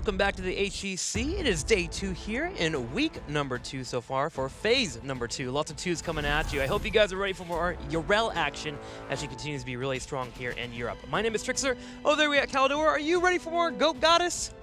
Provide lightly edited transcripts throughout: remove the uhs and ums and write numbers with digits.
welcome back to the HGC. It is day 2 here in week number 2 so far for phase number 2. Lots of 2s coming at you. I hope you guys are ready for more Urel action as she continues to be really strong here in Europe. My name is Trixer. Oh, there we at Caldor. Are you ready for more Goat Goddess?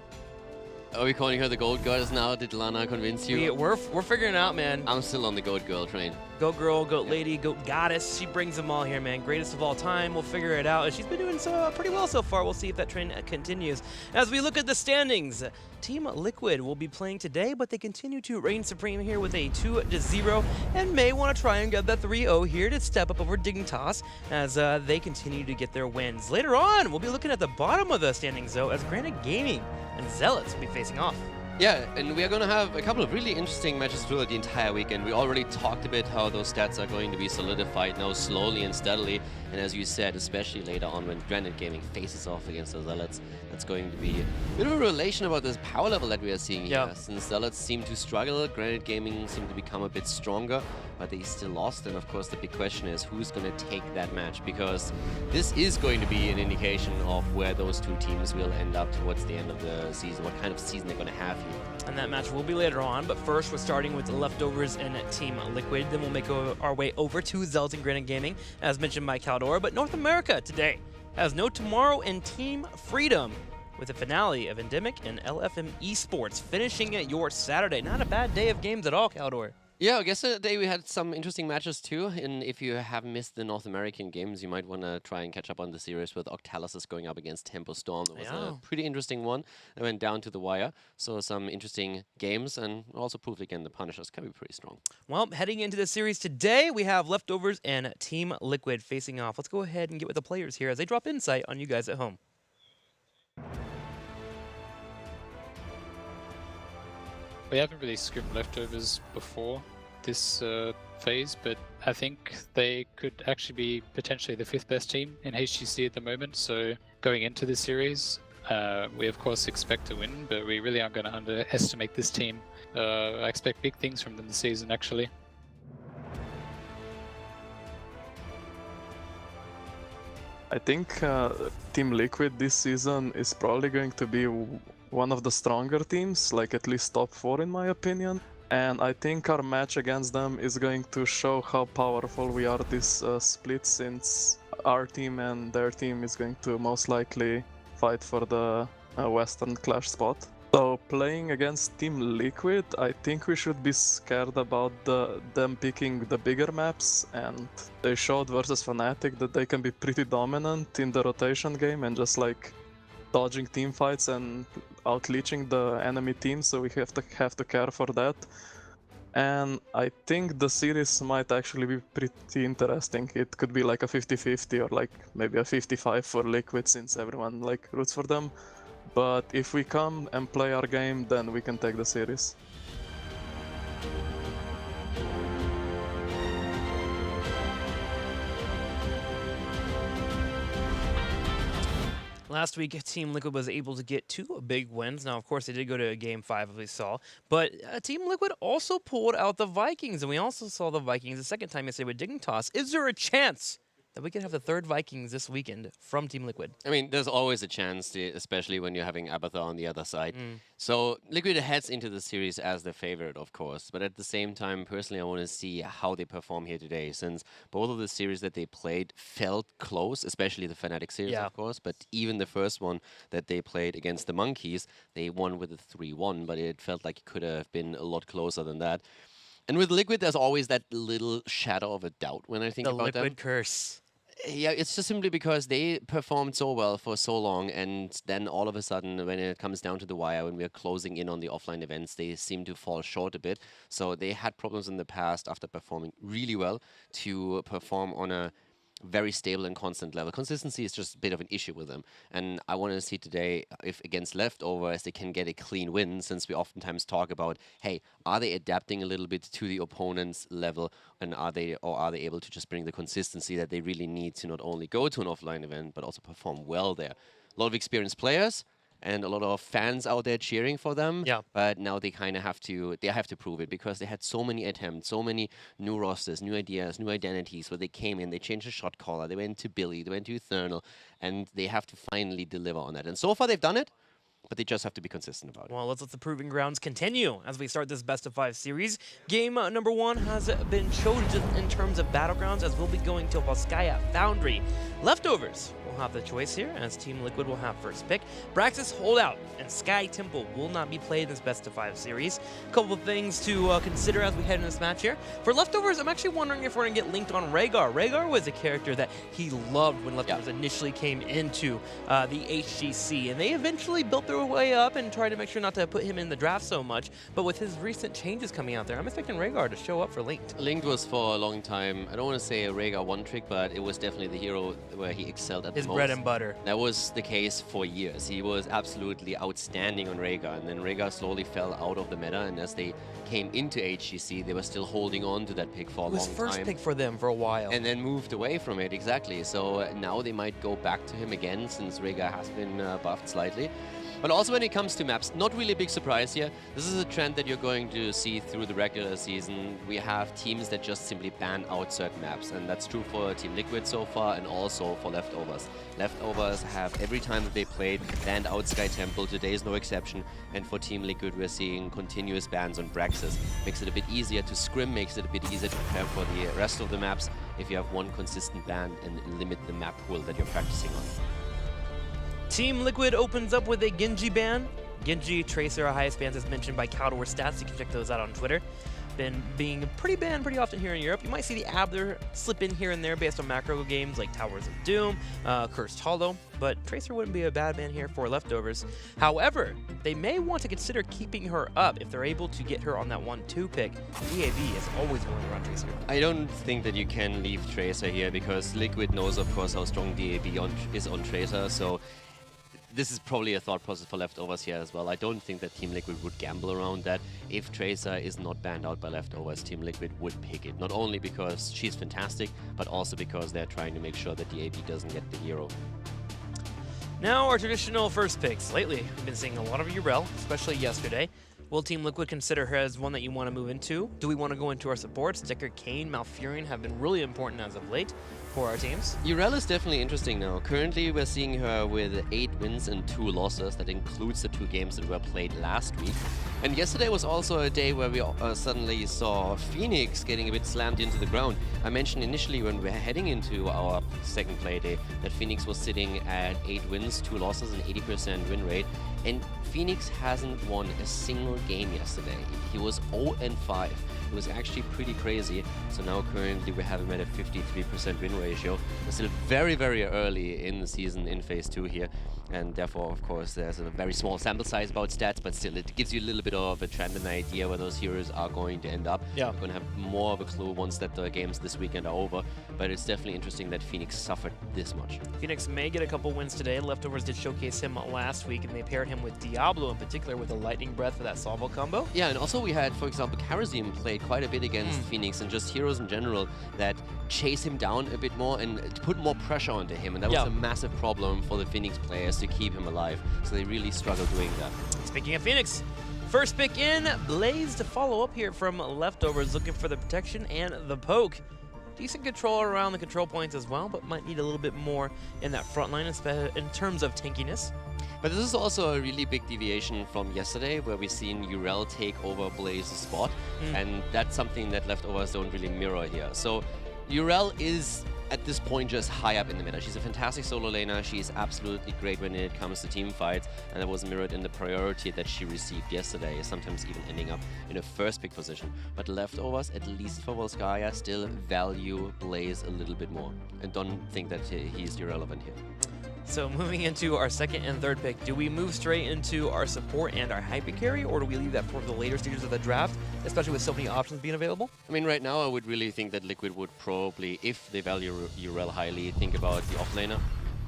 Are we calling her the Goat Goddess now? Did Lana convince you? We're figuring it out, man. I'm still on the Goat Girl train. Goat Girl, Goat Lady, Goat Goddess. She brings them all here, man. Greatest of all time. We'll figure it out. And she's been doing pretty well so far. We'll see if that trend continues. As we look at the standings, Team Liquid will be playing today, but they continue to reign supreme here with a 2-0 and may want to try and get that 3-0 here to step up over Dignitas as they continue to get their wins. Later on, we'll be looking at the bottom of the standings, though, as Granite Gaming and Zealots will be facing off. Yeah, and we are going to have a couple of really interesting matches throughout the entire weekend. We already talked a bit how those stats are going to be solidified now slowly and steadily. And as you said, especially later on when Granite Gaming faces off against the Zealots, that's going to be a bit of a relation about this power level that we are seeing here. Yeah. Since Zealots seem to struggle, Granite Gaming seem to become a bit stronger, but they still lost. And of course, the big question is who's going to take that match, because this is going to be an indication of where those two teams will end up towards the end of the season, what kind of season they're going to have here. And that match will be later on, but first we're starting with the leftovers in Team Liquid. Then we'll make our way over to Zealots and Granite Gaming, as mentioned by Caldor. But North America today has no tomorrow in Team Freedom, with the finale of Endemic and LFM Esports finishing your Saturday. Not a bad day of games at all, Caldor. Yeah, I guess today we had some interesting matches too, and if you have missed the North American games, you might want to try and catch up on the series with Octalysis going up against Tempo Storm. It was a pretty interesting one. It went down to the wire, so some interesting games, and also proved again the Punishers can be pretty strong. Well, heading into the series today, we have leftovers and Team Liquid facing off. Let's go ahead and get with the players here as they drop insight on you guys at home. We haven't really scrimmed leftovers before this phase, but I think they could actually be potentially the 5th best team in HGC at the moment. So going into the series, we of course expect to win, but we really aren't going to underestimate this team. I expect big things from them this season, actually. I think Team Liquid this season is probably going to be one of the stronger teams, like at least top 4 in my opinion. And I think our match against them is going to show how powerful we are this split, since our team and their team is going to most likely fight for the Western Clash spot. So playing against Team Liquid, I think we should be scared about them picking the bigger maps, and they showed versus Fnatic that they can be pretty dominant in the rotation game and just like dodging team fights and out-leeching the enemy team, so we have to care for that. And I think the series might actually be pretty interesting. It could be like a 50-50 or like maybe a 55 for Liquid, since everyone like roots for them. But if we come and play our game, then we can take the series. Last week, Team Liquid was able to get 2 big wins. Now, of course, they did go to Game 5, as we saw. But Team Liquid also pulled out the Vikings, and we also saw the Vikings the second time yesterday with Dignitas. Is there a chance that we could have the 3rd Vikings this weekend from Team Liquid? I mean, there's always a chance, especially when you're having Abathar on the other side. So Liquid heads into the series as the favorite, of course. But at the same time, personally, I want to see how they perform here today, since both of the series that they played felt close, especially the Fnatic series, of course. But even the first one that they played against the Monkeys, they won with a 3-1, but it felt like it could have been a lot closer than that. And with Liquid, there's always that little shadow of a doubt when I think about them. The Liquid curse. Yeah, it's just simply because they performed so well for so long, and then all of a sudden, when it comes down to the wire, when we're closing in on the offline events, they seem to fall short a bit. So they had problems in the past after performing really well to perform on a very stable and constant level. Consistency is just a bit of an issue with them. And I want to see today if against leftovers they can get a clean win, since we oftentimes talk about, hey, are they adapting a little bit to the opponent's level, and are they able to just bring the consistency that they really need to not only go to an offline event, but also perform well there. A lot of experienced players, and a lot of fans out there cheering for them. Yeah. But now they kind of have to prove it, because they had so many attempts, so many new rosters, new ideas, new identities, where they came in, they changed the shot caller, they went to Billy, they went to Eternal, and they have to finally deliver on that. And so far they've done it. but they just have to be consistent about it. Well, let's let the proving grounds continue as we start this best-of-5 series. Game number 1 has been chosen in terms of battlegrounds, as we'll be going to Volskaya Foundry. Leftovers will have the choice here, as Team Liquid will have first pick. Braxis Holdout and Sky Temple will not be played in this best-of-5 series. A couple of things to consider as we head into this match here. For Leftovers, I'm actually wondering if we're going to get linked on Rhaegar. Rhaegar was a character that he loved when Leftovers initially came into the HGC, and they eventually built their way up and tried to make sure not to put him in the draft so much. But with his recent changes coming out there, I'm expecting Rhaegar to show up for Linked. Linked was for a long time, I don't want to say a Rhaegar one trick, but it was definitely the hero where he excelled at His the most. bread and butter. That was the case for years. He was absolutely outstanding on Rhaegar, and then Rhaegar slowly fell out of the meta, and as they came into HGC, they were still holding on to that pick for a long time. It was first pick for them for a while. And then moved away from it, exactly. So now they might go back to him again, since Rhaegar has been buffed slightly. But also when it comes to maps, not really a big surprise here. This is a trend that you're going to see through the regular season. We have teams that just simply ban out certain maps, and that's true for Team Liquid so far, and also for Leftovers. Leftovers have, every time that they played, banned out Sky Temple. Today is no exception. And for Team Liquid, we're seeing continuous bans on Braxis. Makes it a bit easier to scrim, makes it a bit easier to prepare for the rest of the maps if you have one consistent ban and limit the map pool that you're practicing on. Team Liquid opens up with a Genji ban. Genji, Tracer are highest bans as mentioned by Caldor Stats. You can check those out on Twitter. Been being pretty banned pretty often here in Europe. You might see the Abler slip in here and there based on macro games like Towers of Doom, Cursed Hollow, but Tracer wouldn't be a bad ban here for Leftovers. However, they may want to consider keeping her up if they're able to get her on that 1-2 pick. DAB is always willing to run Tracer. I don't think that you can leave Tracer here because Liquid knows, of course, how strong DAB is on Tracer, so this is probably a thought process for Leftovers here as well. I don't think that Team Liquid would gamble around that. If Tracer is not banned out by Leftovers, Team Liquid would pick it. Not only because she's fantastic, but also because they're trying to make sure that the AB doesn't get the hero. Now our traditional first picks. Lately, we've been seeing a lot of Urel, especially yesterday. Will Team Liquid consider her as one that you want to move into? Do we want to go into our supports? Decker, Kane, Malfurion have been really important as of late for our teams. Urel is definitely interesting now. Currently, we're seeing her with 8 wins and 2 losses. That includes the 2 games that were played last week. And yesterday was also a day where we suddenly saw Phoenix getting a bit slammed into the ground. I mentioned initially when we were heading into our second play day that Phoenix was sitting at 8 wins, 2 losses, and 80% win rate. And Phoenix hasn't won a single game yesterday. He was 0-5. It was actually pretty crazy. So now currently we have him at a 53% win ratio. We're still very, very early in the season in Phase 2 here. And therefore, of course, there's a very small sample size about stats, but still it gives you a little bit of a trend and an idea where those heroes are going to end up. Yeah. We're going to have more of a clue once that the games this weekend are over. But it's definitely interesting that Phoenix suffered this much. Phoenix may get a couple wins today. Leftovers did showcase him last week, and they paired him with Diablo in particular with a Lightning Breath for that Salvo combo. Yeah, and also we had, for example, Karazim played quite a bit against Phoenix, and just heroes in general that chase him down a bit more and put more pressure onto him, and that was a massive problem for the Phoenix players to keep him alive, so they really struggled doing that. Speaking of Phoenix, first pick in, Blaze to follow up here from Leftovers, looking for the protection and the poke. Decent control around the control points as well, but might need a little bit more in that front line in terms of tankiness. But this is also a really big deviation from yesterday, where we've seen Urel take over Blaze's spot, and that's something that Leftovers don't really mirror here. So Urel is, at this point, just high up in the meta. She's a fantastic solo laner. She's absolutely great when it comes to team fights, and that was mirrored in the priority that she received yesterday, sometimes even ending up in a first pick position. But Leftovers, at least for Volskaya, still value Blaze a little bit more, and don't think that he's irrelevant here. So moving into our second and third pick, do we move straight into our support and our hyper carry, or do we leave that for the later stages of the draft, especially with so many options being available? I mean, right now I would really think that Liquid would probably, if they value Urel highly, think about the offlaner.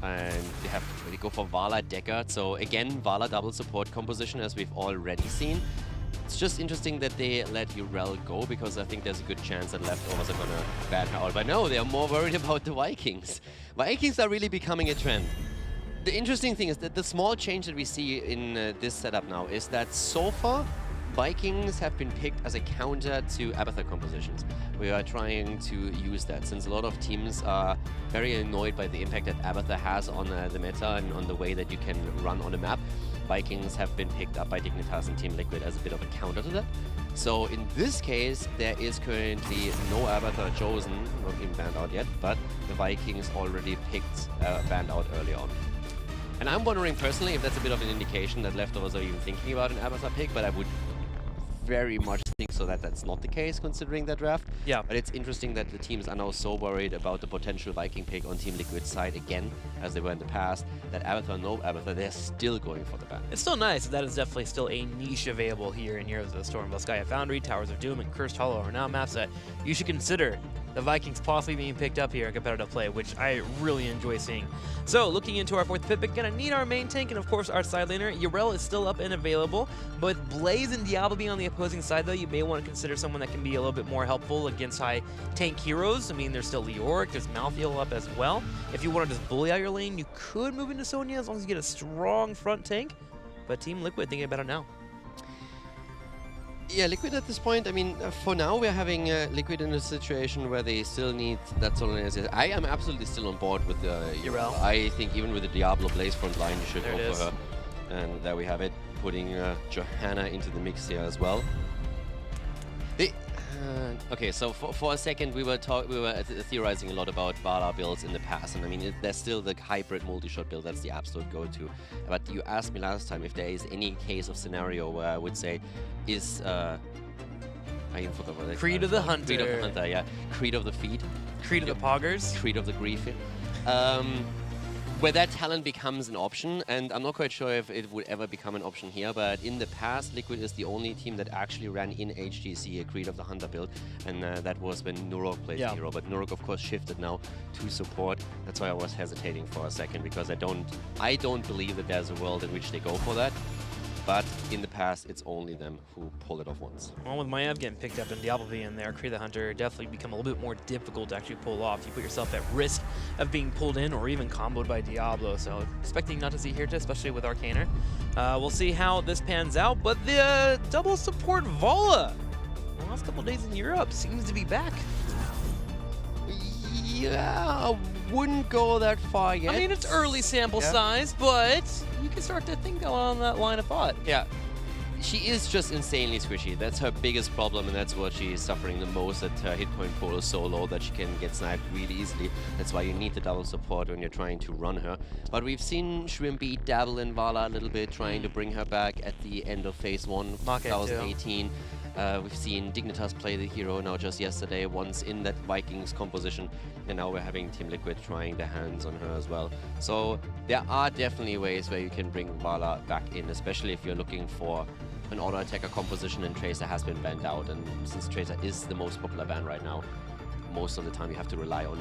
And they go for Vala Deckard. So again, Vala double support composition as we've already seen. It's just interesting that they let Urel go, because I think there's a good chance that Leftovers are gonna ban her out. But no, they are more worried about the Vikings. Vikings are really becoming a trend. The interesting thing is that the small change that we see in this setup now is that so far, Vikings have been picked as a counter to Abathur compositions. We are trying to use that, since a lot of teams are very annoyed by the impact that Abathur has on the meta and on the way that you can run on a map. Vikings have been picked up by Dignitas and Team Liquid as a bit of a counter to that. So in this case, there is currently no Avatar chosen, not even banned out yet, but the Vikings already picked banned out early on. And I'm wondering personally if that's a bit of an indication that Leftovers are even thinking about an Avatar pick, but I would very much think so that that's not the case considering that draft. Yeah. But it's interesting that the teams are now so worried about the potential Viking pick on Team Liquid's side again, as they were in the past, that Avatar, no Avatar, they're still going for the ban. It's still nice. That is definitely still a niche available here in Heroes of the Storm. Volskaya Foundry, Towers of Doom, and Cursed Hollow are now maps that you should consider the Vikings possibly being picked up here in competitive play, which I really enjoy seeing. So, looking into our fourth pick, gonna need our main tank and of course our side laner. Yrel is still up and available, but with Blaze and Diablo being on the opposing side though, you may want to consider someone that can be a little bit more helpful against high tank heroes. I mean, there's still Leoric, there's Malthael up as well. If you want to just bully out your lane, you could move into Sonya as long as you get a strong front tank, but Team Liquid thinking about it now. Yeah, Liquid at this point, I mean, for now we're having Liquid in a situation where they still need that sort of... I am absolutely still on board with Yrel. I think even with the Diablo Blaze front line, you should There go it for her. And there we have it, putting Johanna into the mix here as well. Okay, so for a second we were theorizing a lot about Vala builds in the past, and I mean there's still the hybrid multi-shot build that's the absolute go-to. But you asked me last time if there is any case of scenario where I would say is I even forgot what Creed of the Hunter. Creed of the Hunter, yeah. Creed of the Feet. Creed of the Poggers. Creed of the Grief. Where that talent becomes an option, and I'm not quite sure if it would ever become an option here, but in the past, Liquid is the only team that actually ran in HGC a Creed of the Hunter build, and that was when Nurok played hero. But Nurok, of course, shifted now to support. That's why I was hesitating for a second, because I don't believe that there's a world in which they go for that. But in the past, it's only them who pull it off once. Well, with Maiev getting picked up and Diablo being in there, Creed the Hunter definitely become a little bit more difficult to actually pull off. You put yourself at risk of being pulled in or even comboed by Diablo. So expecting not to see here, especially with Arcaner. We'll see how this pans out. But the double support Vala, the last couple days in Europe, seems to be back. Yeah, I wouldn't go that far yet. I mean, it's early sample size, but you can start to think along that line of thought. Yeah. She is just insanely squishy. That's her biggest problem, and that's what she is suffering the most, that her hit point pool is so low that she can get sniped really easily. That's why you need the double support when you're trying to run her. But we've seen Shrimpy dabble in Vala a little bit, trying to bring her back at the end of Phase 1, 2018. We've seen Dignitas play the hero now just yesterday, once in that Vikings composition, and now we're having Team Liquid trying their hands on her as well. So there are definitely ways where you can bring Vala back in, especially if you're looking for an auto-attacker composition, and Tracer has been banned out, and since Tracer is the most popular ban right now, most of the time you have to rely on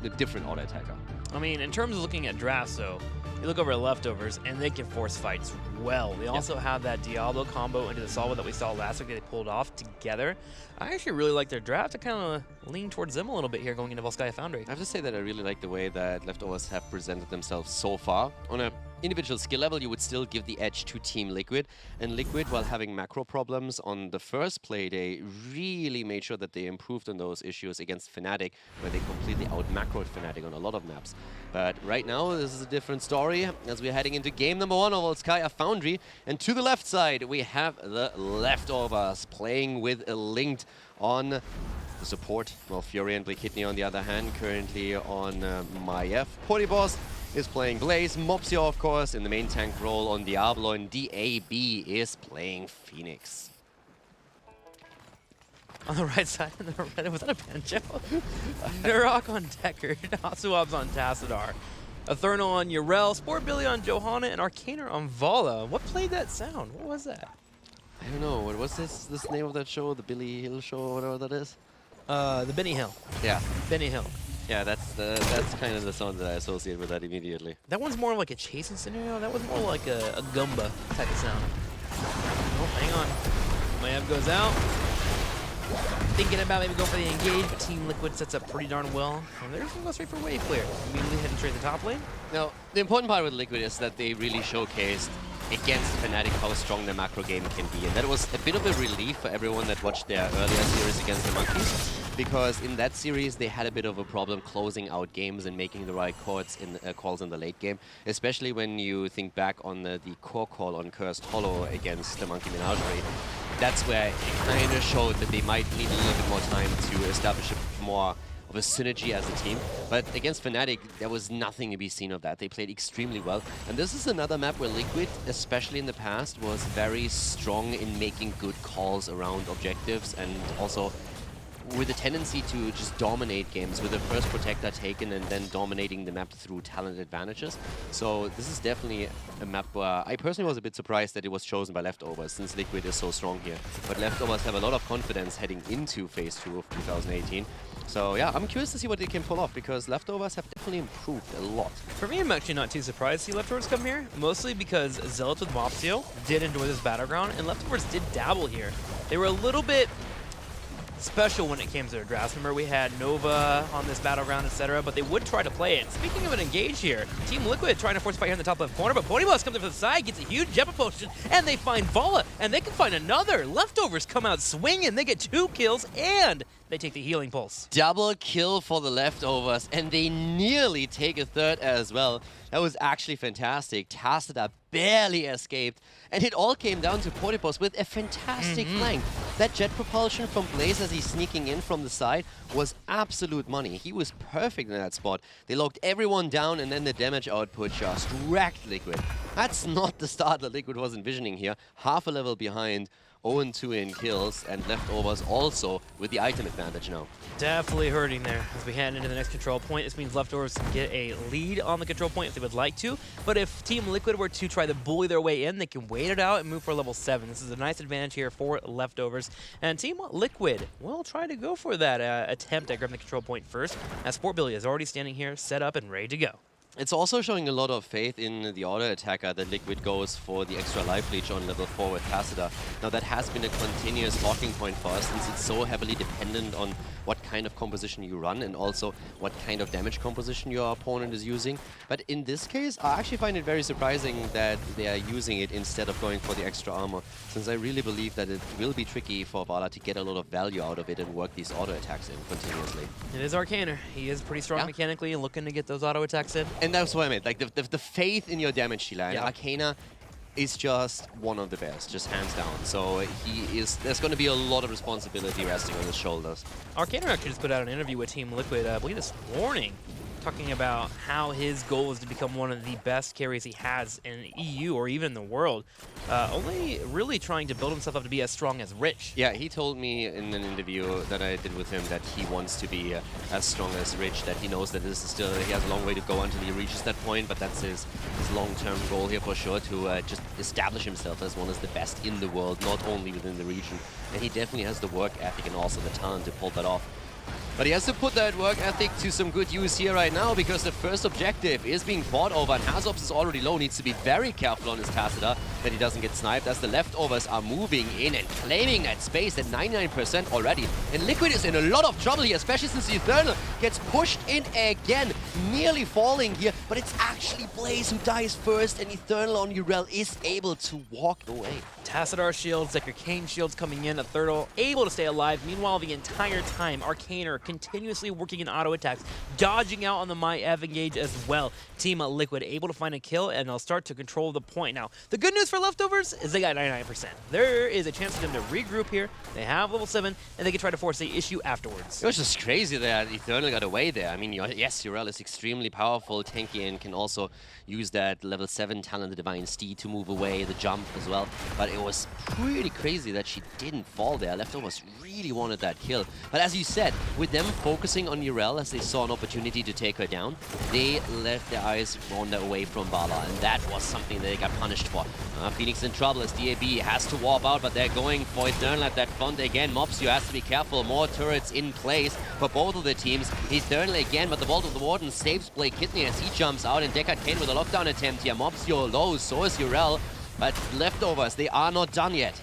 a different auto-attacker. I mean, in terms of looking at drafts, though, you look over at Leftovers, and they can force fights well. They also have that Diablo combo into the Salva that we saw last week that they pulled off together. I actually really like their draft. I kind of lean towards them a little bit here going into Volskaya Foundry. I have to say that I really like the way that Leftovers have presented themselves so far. On a individual skill level, you would still give the edge to Team Liquid. And Liquid, while having macro problems on the first play, they really made sure that they improved on those issues against Fnatic, where they completely out-macroed Fnatic on a lot of maps. But right now, this is a different story, as we're heading into game number 1 of Volskaya Foundry. And to the left side, we have the Leftovers playing with a Linked on the support. Well, Fury and Blakidney on the other hand, currently on Maiev. Polyboss is playing Blaze. Mopsio, of course, in the main tank role on Diablo, and DAB is playing Phoenix. On the right side, was that a Banjo? Nurok on Deckard, Asuab's on Tassadar, Eternal on Yrel, Sport Billy on Johanna, and Arcaner on Vala. What played that sound? What was that? I don't know. What was this name of that show? The Billy Hill show, or whatever that is? The Benny Hill. Yeah. Benny Hill. Yeah, that's kind of the sound that I associate with that immediately. That one's more like a chasing scenario. That was more like a Gumba type of sound. Oh, hang on. Maiev goes out. Thinking about maybe going for the engage, but Team Liquid sets up pretty darn well. And they're just going to go straight for wave clear. Immediately heading straight to the top lane. Now, the important part with Liquid is that they really showcased against Fnatic how strong their macro game can be. And that was a bit of a relief for everyone that watched their earlier series against the Monkeys. because in that series they had a bit of a problem closing out games and making the right calls in the late game, especially when you think back on the core call on Cursed Hollow against the Monkey Menagerie. That's where it kind of showed that they might need a little bit more time to establish a more of a synergy as a team. But against Fnatic, there was nothing to be seen of that. They played extremely well. And this is another map where Liquid, especially in the past, was very strong in making good calls around objectives and also with a tendency to just dominate games with the first protector taken and then dominating the map through talent advantages. So this is definitely a map where I personally was a bit surprised that it was chosen by Leftovers, since Liquid is so strong here. But Leftovers have a lot of confidence heading into Phase 2 of 2018. So yeah, I'm curious to see what they can pull off, because Leftovers have definitely improved a lot. For me, I'm actually not too surprised to see Leftovers come here, mostly because Zealots with Mopsio did enjoy this battleground, and Leftovers did dabble here. They were a little bit special when it came to their drafts. Remember, we had Nova on this battleground, etc., but they would try to play it. Speaking of an engage here, Team Liquid trying to force a fight here in the top left corner, but Ponybus comes up to the side, gets a huge Jeppa potion, and they find Vala, and they can find another. Leftovers come out swinging, they get 2 kills, and they take the healing pulse. Double kill for the Leftovers, and they nearly take a third as well. That was actually fantastic. Tassadar barely escaped, and it all came down to Ponybus with a fantastic flank. That jet propulsion from Blaze as he's sneaking in from the side was absolute money. He was perfect in that spot. They locked everyone down, and then the damage output just wrecked Liquid. That's not the start that Liquid was envisioning here. Half a level behind. 0-2 in kills, and Leftovers also with the item advantage now. Definitely hurting there as we head into the next control point. This means Leftovers can get a lead on the control point if they would like to, but if Team Liquid were to try to bully their way in, they can wait it out and move for level 7. This is a nice advantage here for Leftovers, and Team Liquid will try to go for that attempt at grabbing the control point first, as Sportbilly is already standing here, set up and ready to go. It's also showing a lot of faith in the auto attacker that Liquid goes for the extra life leech on level 4 with Tassadar. Now that has been a continuous talking point for us, since it's so heavily dependent on what kind of composition you run and also what kind of damage composition your opponent is using. But in this case, I actually find it very surprising that they are using it instead of going for the extra armor, since I really believe that it will be tricky for Vala to get a lot of value out of it and work these auto attacks in continuously. It is Arcaner. He is pretty strong mechanically and looking to get those auto attacks in. And that's what I meant, like the faith in your damage dealer. And Arcana is just one of the best, just hands down. So there's going to be a lot of responsibility resting on his shoulders. Arcaner actually just put out an interview with Team Liquid, I believe this morning, talking about how his goal is to become one of the best carries he has in EU or even in the world. Only really trying to build himself up to be as strong as Rich. Yeah, he told me in an interview that I did with him that he wants to be as strong as Rich, that he knows that this is still, he has a long way to go until he reaches that point, but that's his long-term goal here for sure, to just establish himself as one of the best in the world, not only within the region. And he definitely has the work ethic and also the talent to pull that off. But he has to put that work ethic to some good use here right now, because the first objective is being fought over, and Hazops is already low, needs to be very careful on his Tassadar that he doesn't get sniped, as the Leftovers are moving in and claiming that space at 99% already. And Liquid is in a lot of trouble here, especially since the Eternal gets pushed in again, nearly falling here, but it's actually Blaze who dies first, and Eternal on Urel is able to walk away. Tassadar shields, Decker Kane shields coming in, a Thurtle able to stay alive. Meanwhile, the entire time, Arcaner continuously working in auto attacks, dodging out on the Ev engage as well. Team Liquid able to find a kill, and they'll start to control the point. Now, the good news for Leftovers is they got 99%. There is a chance for them to regroup here. They have level 7, and they can try to force the issue afterwards. It was just crazy that Eternal got away there. I mean, yes, Urel is extremely powerful, tanky, and can also use that level 7 talent, the Divine Steed, to move away, the jump as well. But it was pretty crazy that she didn't fall there. Leftovers really wanted that kill. But as you said, with them focusing on Urel as they saw an opportunity to take her down, they left their eyes wander away from Vala, and that was something that they got punished for. Phoenix in trouble as DAB has to warp out, but they're going for Eternal at that front again. Mopsio has to be careful. More turrets in place for both of the teams. Eternal again, but the Vault of the Warden saves Blake Kidney as he jumps out, and Deckard Kane with a lockdown attempt here. Mopsio low, so is Urel, but Leftovers, they are not done yet.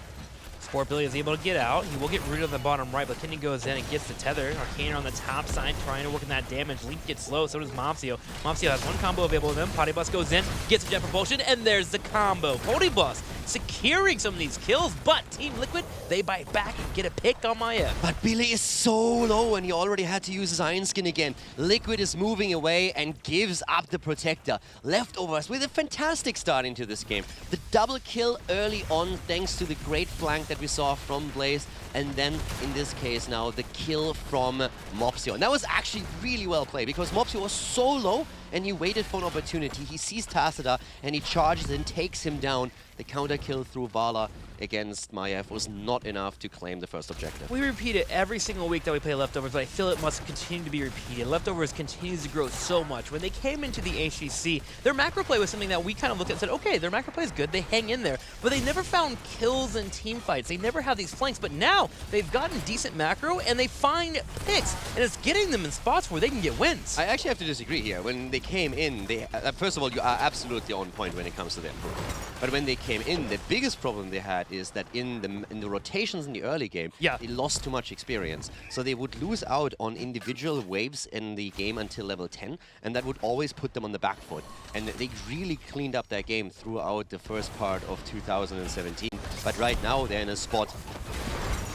Sportbilly is able to get out. He will get rid of the bottom right, but Kidney goes in and gets the tether. Arcaner on the top side trying to work in that damage. Leap gets low, so does Mopsio. Mopsio has one combo available to them. Ponybus goes in, gets a jet propulsion, and there's the combo. Ponybus securing some of these kills, but Team Liquid, they bite back and get a pick on Maiev. But Billy is so low and he already had to use his Iron Skin again. Liquid is moving away and gives up the Protector. Leftovers with a fantastic start into this game. The double kill early on thanks to the great flank that we saw from Blaze, and then in this case now the kill from Mopsio. And that was actually really well played because Mopsio was so low and he waited for an opportunity. He sees Tassadar and he charges and takes him down. The counter kill through Vala against Maiev was not enough to claim the first objective. We repeat it every single week that we play Leftovers, but I feel it must continue to be repeated. Leftovers continues to grow so much. When they came into the HGC, their macro play was something that we kind of looked at and said, okay, their macro play is good, they hang in there, but they never found kills in team fights. They never have these flanks, but now they've gotten decent macro and they find picks, and it's getting them in spots where they can get wins. I actually have to disagree here. When they came in, they first of all, you are absolutely on point when it comes to their improvement. But when they came in, the biggest problem they had is that in the rotations in the early game, they lost too much experience. So they would lose out on individual waves in the game until level 10, and that would always put them on the back foot. And they really cleaned up their game throughout the first part of 2017. But right now, they're in a spot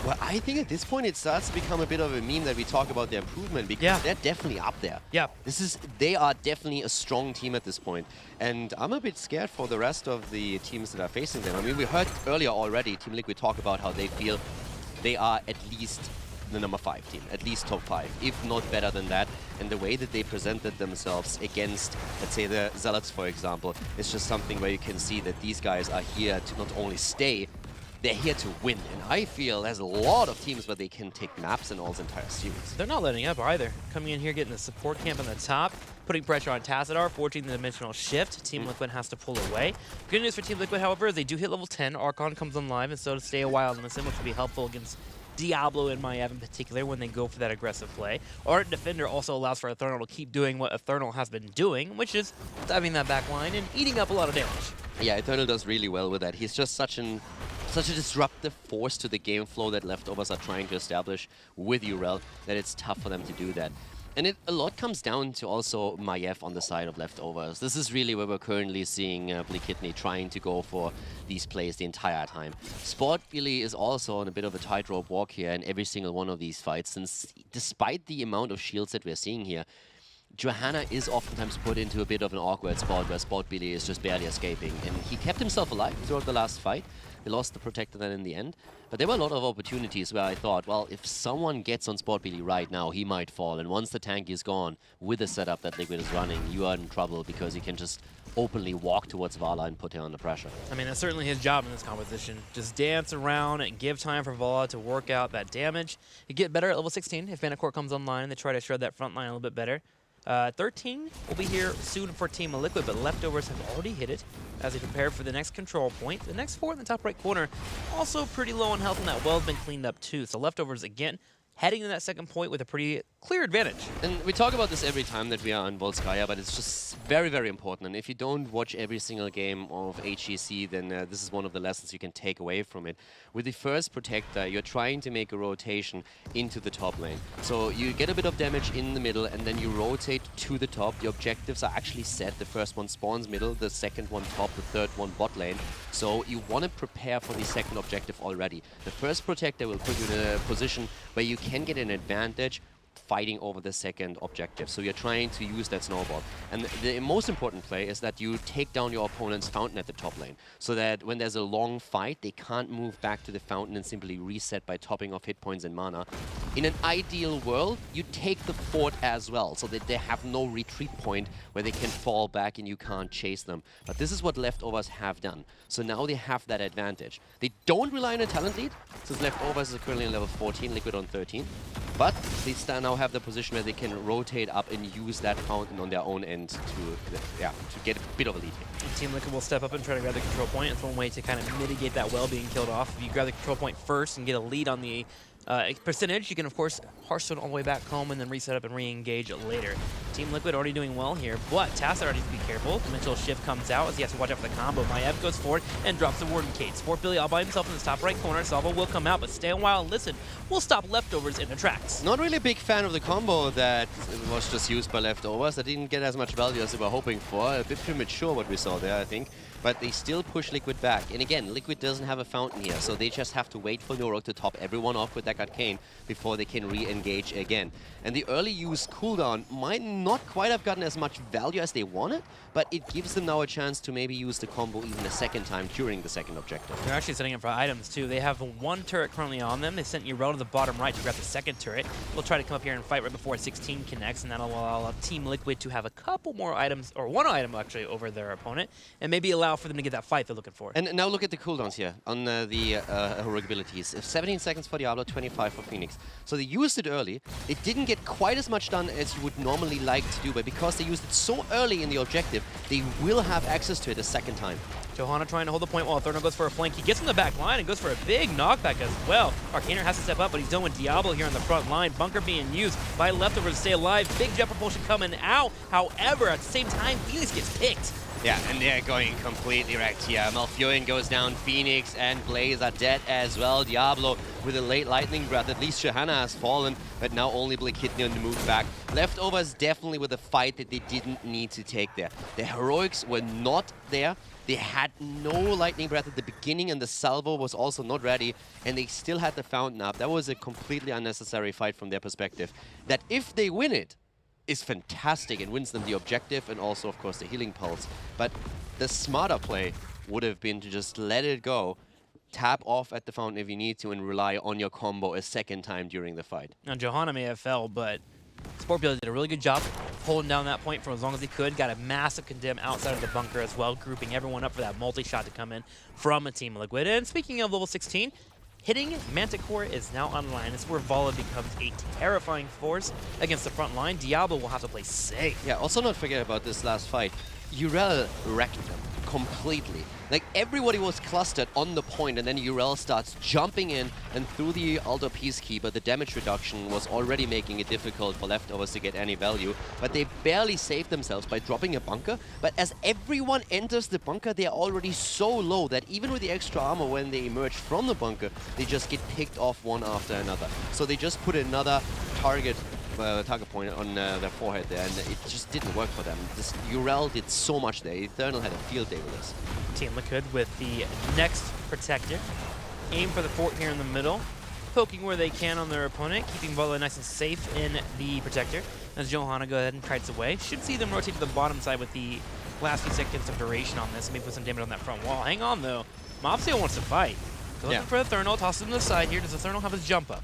well, I think at this point it starts to become a bit of a meme that we talk about their improvement because they're definitely up there. Yeah. They are definitely a strong team at this point. And I'm a bit scared for the rest of the teams that are facing them. I mean, we heard earlier already Team Liquid talk about how they feel they are at least the number 5 team, at least top 5, if not better than that. And the way that they presented themselves against, let's say, the Zealots, for example, is just something where you can see that these guys are here to not only stay, they're here to win. And I feel there's a lot of teams where they can take maps in all this entire series. They're not letting up either. Coming in here, getting the support camp on the top, putting pressure on Tassadar, forging the dimensional shift. Team Liquid has to pull away. Good news for Team Liquid, however, is they do hit level 10. Archon comes on live, and so to stay a while in the sim, which will be helpful against Diablo and Maiev in particular when they go for that aggressive play. Ardent Defender also allows for Ethernal to keep doing what Ethernal has been doing, which is diving that back line and eating up a lot of damage. Yeah, Eternal does really well with that. He's just such a disruptive force to the game flow that Leftovers are trying to establish with Urel that it's tough for them to do that. And a lot comes down to also Maiev on the side of Leftovers. This is really where we're currently seeing Bleakidney trying to go for these plays the entire time. Sport really is also on a bit of a tightrope walk here in every single one of these fights, since despite the amount of shields that we're seeing here, Johanna is oftentimes put into a bit of an awkward spot where Sport Billy is just barely escaping, and he kept himself alive throughout the last fight. They lost the Protector then in the end, but there were a lot of opportunities where I thought, well, if someone gets on Sport Billy right now, he might fall, and once the tank is gone, with the setup that Liquid is running, you are in trouble because he can just openly walk towards Vala and put her under pressure. I mean, that's certainly his job in this competition. Just dance around and give time for Vala to work out that damage. You get better at level 16 if Manicore comes online and they try to shred that front line a little bit better. 13 will be here soon for Team Liquid, but Leftovers have already hit it as they prepare for the next control point. The next 4 in the top right corner also pretty low on health, and that well's been cleaned up too. So Leftovers again heading to that second point with a pretty clear advantage. And we talk about this every time that we are on Volskaya, but it's just very, very important. And if you don't watch every single game of HGC, then this is one of the lessons you can take away from it. With the first Protector, you're trying to make a rotation into the top lane. So you get a bit of damage in the middle, and then you rotate to the top. The objectives are actually set. The first one spawns middle, the second one top, the third one bot lane. So you want to prepare for the second objective already. The first Protector will put you in a position where you can get an advantage fighting over the second objective. So you're trying to use that snowball. And the most important play is that you take down your opponent's fountain at the top lane, so that when there's a long fight, they can't move back to the fountain and simply reset by topping off hit points and mana. In an ideal world, you take the fort as well, so that they have no retreat point where they can fall back and you can't chase them. But this is what Leftovers have done. So now they have that advantage. They don't rely on a talent lead, since Leftovers is currently on level 14, Liquid on 13. But they now have the position where they can rotate up and use that fountain on their own end to get a bit of a lead here. Team Liquid will step up and try to grab the control point. It's one way to kind of mitigate that well being killed off. If you grab the control point first and get a lead on the percentage, you can of course Hearthstone all the way back home and then reset up and re-engage later. Team Liquid already doing well here, but Tassadar needs to be careful. Dimensional Shift comes out as he has to watch out for the combo. Maiev goes forward and drops the Warden Cage. Sport Billy all by himself in the top right corner. Salvo will come out, but stay a while and listen. We'll stop Leftovers in the tracks. Not really a big fan of the combo that was just used by Leftovers. That didn't get as much value as they were hoping for. A bit premature what we saw there, I think. but they still push Liquid back. And again, Liquid doesn't have a fountain here, so they just have to wait for Norok to top everyone off with that Arcane before they can re-engage again. And the early use cooldown might not quite have gotten as much value as they wanted, but it gives them now a chance to maybe use the combo even a second time during the second objective. They're actually setting up for items too. They have one turret currently on them. They sent Yrel to the bottom right to grab the second turret. We'll try to come up here and fight right before 16 connects, and that'll allow Team Liquid to have a couple more items, or one item actually, over their opponent, and maybe allow for them to get that fight they're looking for. And now look at the cooldowns here on the heroic abilities. 17 seconds for Diablo, 25 for Phoenix. So they used it early. It didn't get quite as much done as you would normally like to do, but because they used it so early in the objective, they will have access to it a second time. Johanna trying to hold the point while Thurno goes for a flank. He gets in the back line and goes for a big knockback as well. Arcaner has to step up, but he's done with Diablo here on the front line. Bunker being used by Leftovers to stay alive. Big jet propulsion coming out. However, at the same time, Phoenix gets picked. Yeah, and they're going completely wrecked here. Malfurion goes down, Phoenix and Blaze are dead as well. Diablo with a late lightning breath. At least Johanna has fallen, but now only Blakitney on the move back. Leftovers definitely with a fight that they didn't need to take there. The heroics were not there. They had no lightning breath at the beginning, and the salvo was also not ready, and they still had the fountain up. That was a completely unnecessary fight from their perspective. That if they win it, is fantastic and wins them the objective and also, of course, the healing pulse. But the smarter play would have been to just let it go, tap off at the fountain if you need to, and rely on your combo a second time during the fight. Now, Johanna may have fell, but Scorpio did a really good job holding down that point for as long as he could. Got a massive condemn outside of the bunker as well, grouping everyone up for that multi-shot to come in from a Team Liquid. And speaking of level 16, hitting Manticore is now online. It's where Vala becomes a terrifying force against the front line. Diablo will have to play safe. Yeah, also not forget about this last fight. Yrel wrecked them completely. Like, everybody was clustered on the point, and then Yrel starts jumping in, and through the Altar Peacekeeper, the damage reduction was already making it difficult for Leftovers to get any value, but they barely saved themselves by dropping a bunker. But as everyone enters the bunker, they are already so low that even with the extra armor, when they emerge from the bunker, they just get picked off one after another. So they just put another target point on their forehead there, and it just didn't work for them. This Yrel did so much there. Eternal had a field day with this. Team Liquid with the next Protector. Aim for the fort here in the middle. Poking where they can on their opponent, keeping Vala nice and safe in the Protector. As Johanna go ahead and kites away. Should see them rotate to the bottom side with the last few seconds of duration on this. Maybe put some damage on that front wall. Hang on, though. Mobsteel wants to fight. They're looking for the Thurnal, tosses him to the side here. Does the Thurnal have his jump up?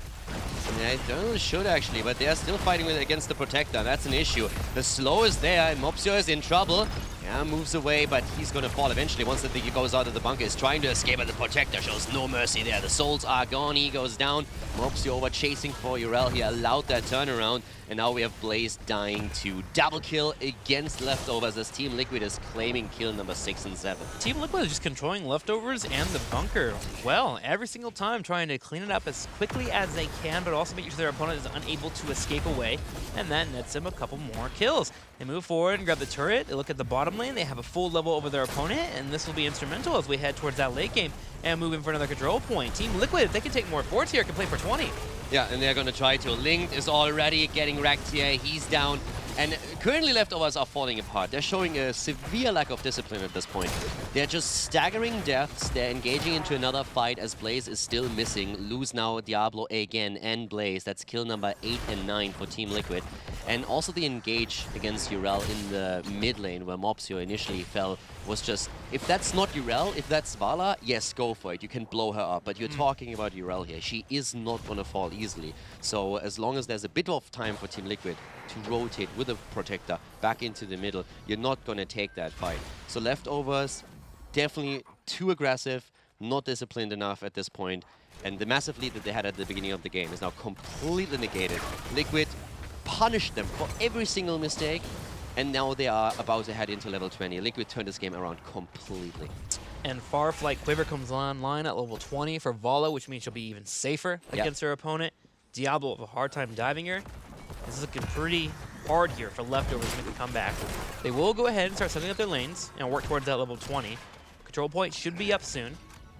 Yeah, Eternal should actually, but they are still fighting against the Protector. That's an issue. The slow is there, and Mopsio is in trouble. Yeah, moves away, but he's going to fall eventually once the thing goes out of the bunker. He's trying to escape, but the Protector shows no mercy there. The souls are gone. He goes down. Mopsio over chasing for Yrel. He allowed that turnaround, and now we have Blaze dying to double kill against Leftovers as Team Liquid is claiming kill number 6 and 7. Team Liquid is just controlling Leftovers and the bunker well, every single time trying to clean it up as quickly as they can, but also make sure their opponent is unable to escape away, and that nets them a couple more kills. They move forward and grab the turret. They look at the bottom lane. They have a full level over their opponent, and this will be instrumental as we head towards that late game and move in for another control point. Team Liquid, if they can take more forts here, can play for 20. Yeah, and they're going to try to. Linked is already getting wrecked here. He's down. And currently Leftovers are falling apart. They're showing a severe lack of discipline at this point. They're just staggering deaths. They're engaging into another fight as Blaze is still missing. Lose now Diablo again and Blaze. That's kill number 8 and 9 for Team Liquid. And also the engage against Yrel in the mid lane where Mopsio initially fell was just, if that's not Yrel, if that's Vala, yes, go for it. You can blow her up. But you're talking about Yrel here. She is not going to fall easily. So as long as there's a bit of time for Team Liquid to rotate with a Protector back into the middle, you're not going to take that fight. So Leftovers, definitely too aggressive, not disciplined enough at this point. And the massive lead that they had at the beginning of the game is now completely negated. Liquid punished them for every single mistake, and now they are about to head into level 20. Liquid turned this game around completely. And Farflight Quiver comes online at level 20 for Vala, which means she'll be even safer against her opponent. Diablo will have a hard time diving her. This is looking pretty hard here for Leftovers to make a comeback. They will go ahead and start setting up their lanes and work towards that level 20. Control point should be up soon.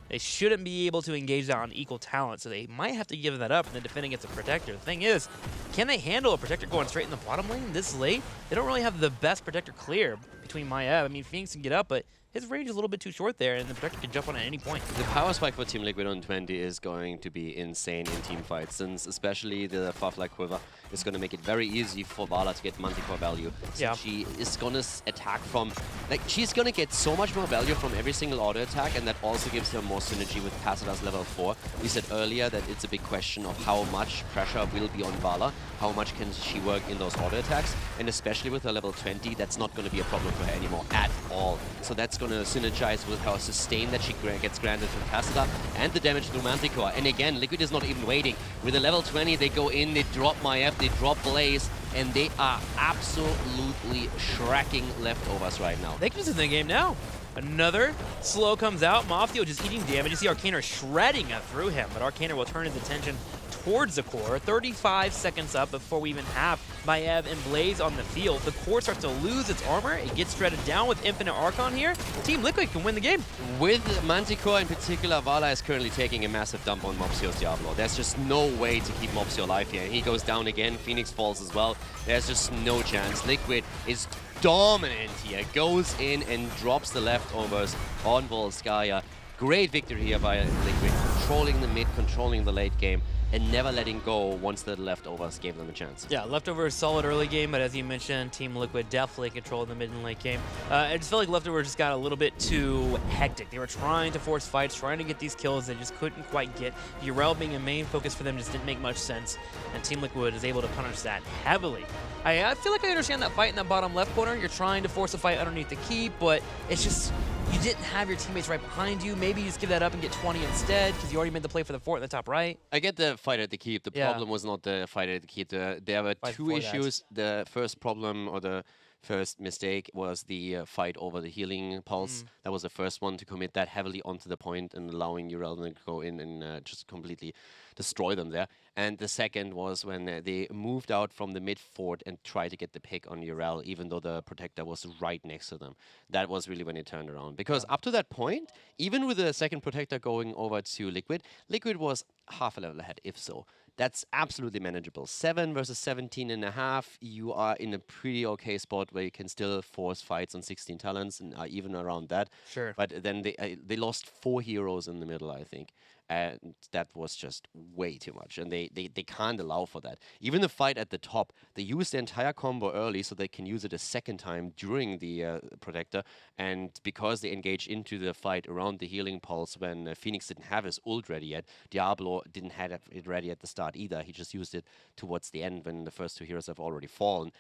They shouldn't be able to engage that on equal talent, so they might have to give that up and then defend against a Protector. The thing is, can they handle a Protector going straight in the bottom lane this late? They don't really have the best Protector clear between Maiev. I mean, Phoenix can get up, but his range is a little bit too short there, and the Protector can jump on at any point. The power spike for Team Liquid on 20 is going to be insane in team fights, since especially the Firefly Quiver is going to make it very easy for Vala to get Manticore value. So Yeah. she is going to attack from, like, she's going to get so much more value from every single auto attack, and that also gives her more synergy with Passidas level 4. We said earlier that it's a big question of how much pressure will be on Vala, how much can she work in those auto attacks, and especially with her level 20, that's not going to be a problem for her anymore at all. So that's going to synergize with her sustain that she gets granted from Passida and the damage through Manticore. And again, Liquid is not even waiting. With a level 20, they go in, they drop Maiev, they drop Blaze, and they are absolutely shracking leftovers right now. They can just end the game now. Another slow comes out. Mafio just eating damage. You see Arcaner shredding through him, but Arcaner will turn his attention towards the core. 35 seconds up before we even have Maiev and Blaze on the field. The core starts to lose its armor. It gets shredded down with Infinite Archon here. Team Liquid can win the game. With Manticore in particular, Vala is currently taking a massive dump on Mopsio's Diablo. There's just no way to keep Mopsio alive here. He goes down again, Phoenix falls as well. There's just no chance. Liquid is dominant here, goes in and drops the leftovers on Volskaya. Great victory here by Liquid, controlling the mid, controlling the late game, and never letting go once the leftovers gave them a chance. Yeah, Leftovers solid early game, but as you mentioned, Team Liquid definitely controlled the mid and late game. I just felt like Leftovers just got a little bit too hectic. They were trying to force fights, trying to get these kills, they just couldn't quite get. Urel being a main focus for them just didn't make much sense, and Team Liquid is able to punish that heavily. I feel like I understand that fight in that bottom left corner. You're trying to force a fight underneath the keep, but it's just, you didn't have your teammates right behind you. Maybe you just give that up and get 20 instead, because you already made the play for the fort in the top right. I get the fight at the keep. The Yeah. problem was not the fight at the keep. There were Fight two before that. issues. The first problem, or the first mistake, was the fight over the healing pulse. That was the first one, to commit that heavily onto the point and allowing Urel to go in and just completely destroy them there. And the second was when they moved out from the mid fort and tried to get the pick on Urel, even though the Protector was right next to them. That was really when it turned around. Because up to that point, even with the second Protector going over to Liquid, Liquid was half a level ahead, if so. That's absolutely manageable. 7 versus 17.5, you are in a pretty okay spot where you can still force fights on 16 talents and even around that. Sure. But then they lost 4 heroes in the middle, I think. And that was just way too much. And they can't allow for that. Even the fight at the top, they used the entire combo early so they can use it a second time during the Protector. And because they engaged into the fight around the healing pulse when Phoenix didn't have his ult ready yet, Diablo didn't have it ready at the start either. He just used it towards the end when the first 2 heroes have already fallen.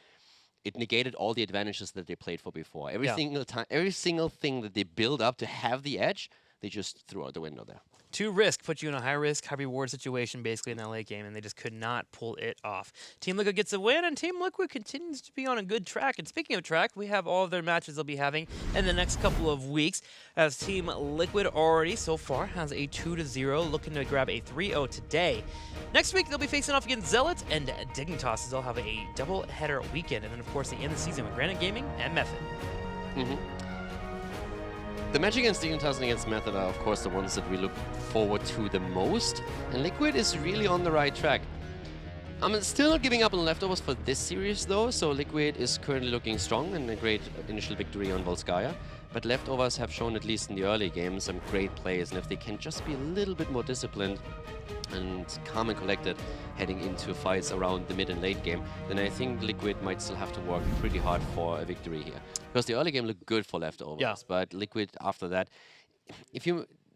It negated all the advantages that they played for before. Every single time, every single thing that they build up to have the edge, they just threw out the window there. 2 risk put you in a high risk, high reward situation basically in that late game, and they just could not pull it off. Team Liquid gets a win, and Team Liquid continues to be on a good track. And speaking of track, we have all of their matches they'll be having in the next couple of weeks, as Team Liquid already so far has a 2-0, looking to grab a 3-0 today. Next week, they'll be facing off against Zealots and Dignitas, as they'll have a double-header weekend. And then, of course, they end the season with Granite Gaming and Method. The match against Dignitas and against Method are, of course, the ones that we look forward to the most. And Liquid is really on the right track. I'm still not giving up on leftovers for this series, though. So Liquid is currently looking strong and a great initial victory on Volskaya. But leftovers have shown, at least in the early games, some great plays. And if they can just be a little bit more disciplined and calm and collected heading into fights around the mid and late game, then I think Liquid might still have to work pretty hard for a victory here. Because the early game looked good for leftovers, but Liquid after that,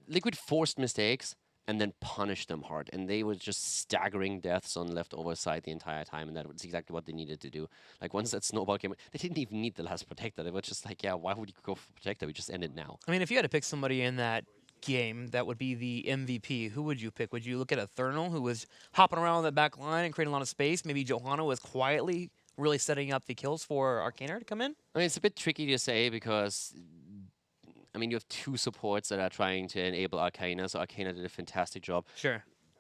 Liquid forced mistakes and then punished them hard, and they were just staggering deaths on leftover side the entire time, and that was exactly what they needed to do. Like, once that snowball came, they didn't even need the last Protector. They were just like, yeah, why would you go for Protector? We just end it now. I mean, if you had to pick somebody in that game that would be the MVP, who would you pick? Would you look at a Thernal, who was hopping around on the back line and creating a lot of space? Maybe Johanna was quietly really setting up the kills for Arcaner to come in? I mean, it's a bit tricky to say because, I mean, you have 2 supports that are trying to enable Arcana, so Arcana did a fantastic job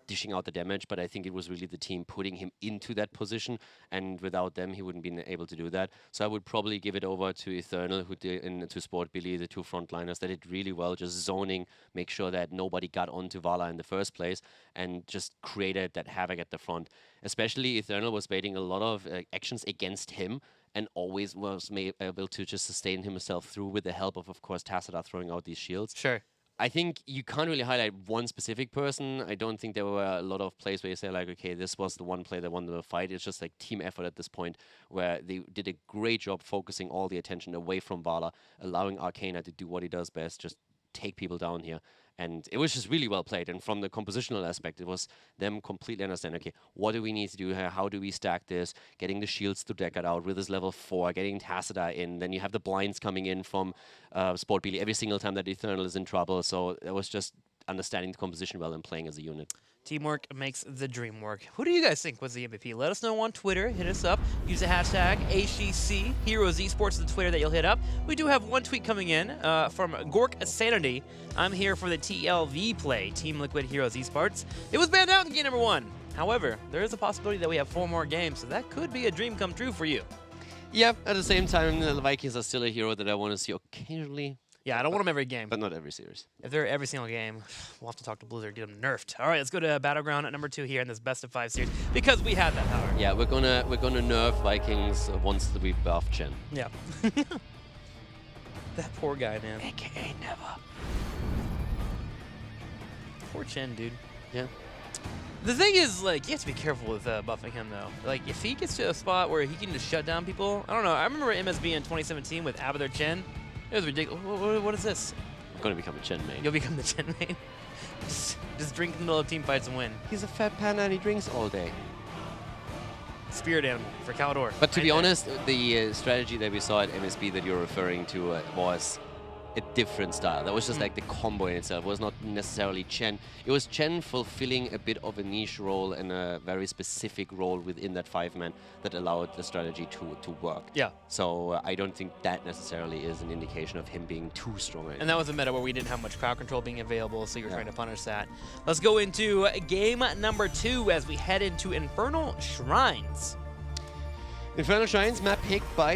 dishing out the damage, but I think it was really the team putting him into that position, and without them, he wouldn't been able to do that. So I would probably give it over to Eternal, who did, and to Sport Billy, the 2 frontliners that did really well, just zoning, make sure that nobody got onto Vala in the first place, and just created that havoc at the front. Especially Eternal was baiting a lot of actions against him, and always was able to just sustain himself through with the help of course, Tassadar throwing out these shields. Sure. I think you can't really highlight one specific person. I don't think there were a lot of plays where you say, like, okay, this was the one play that won the fight. It's just like team effort at this point, where they did a great job focusing all the attention away from Vala, allowing Arcana to do what he does best, just take people down here. And it was just really well played. And from the compositional aspect, it was them completely understanding, okay, what do we need to do here? How do we stack this? Getting the shields to deck it out with this level 4, getting Tassadar in. Then you have the blinds coming in from Sport Beely every single time that Eternal is in trouble. So it was just understanding the composition well and playing as a unit. Teamwork makes the dream work. Who do you guys think was the MVP? Let us know on Twitter. Hit us up. Use the hashtag HGC Heroes Esports is the Twitter that you'll hit up. We do have one tweet coming in from Gork Sanity. I'm here for the TLV play, Team Liquid Heroes Esports. It was banned out in game number 1. However, there is a possibility that we have 4 more games, so that could be a dream come true for you. Yeah, at the same time, the Vikings are still a hero that I want to see occasionally. Yeah, I don't want them every game. But not every series. If they're every single game, we'll have to talk to Blizzard, get them nerfed. All right, let's go to Battleground at number 2 here in this best of 5 series because we have that power. Yeah, we're gonna nerf Vikings once we buff Chen. Yeah. That poor guy, man. AKA never. Poor Chen, dude. Yeah. The thing is, like, you have to be careful with buffing him, though. Like, if he gets to a spot where he can just shut down people, I don't know. I remember MSB in 2017 with Abadar Chen. It was ridiculous. What is this? I'm gonna become a Chen main. You'll become the Chen main. just drink in the middle of team fights and win. He's a fat panda and he drinks all day. Spirit animal for Caldor. But to be honest, the strategy that we saw at MSB that you're referring to was a different style. That was just like the combo in itself. It was not necessarily Chen. It was Chen fulfilling a bit of a niche role and a very specific role within that 5-man that allowed the strategy to work. Yeah. So I don't think that necessarily is an indication of him being too strong. Right And now. that was a meta where we didn't have much crowd control being available, so you're trying to punish that. Let's go into game number 2 as we head into Infernal Shrines. Infernal Shrines, map picked by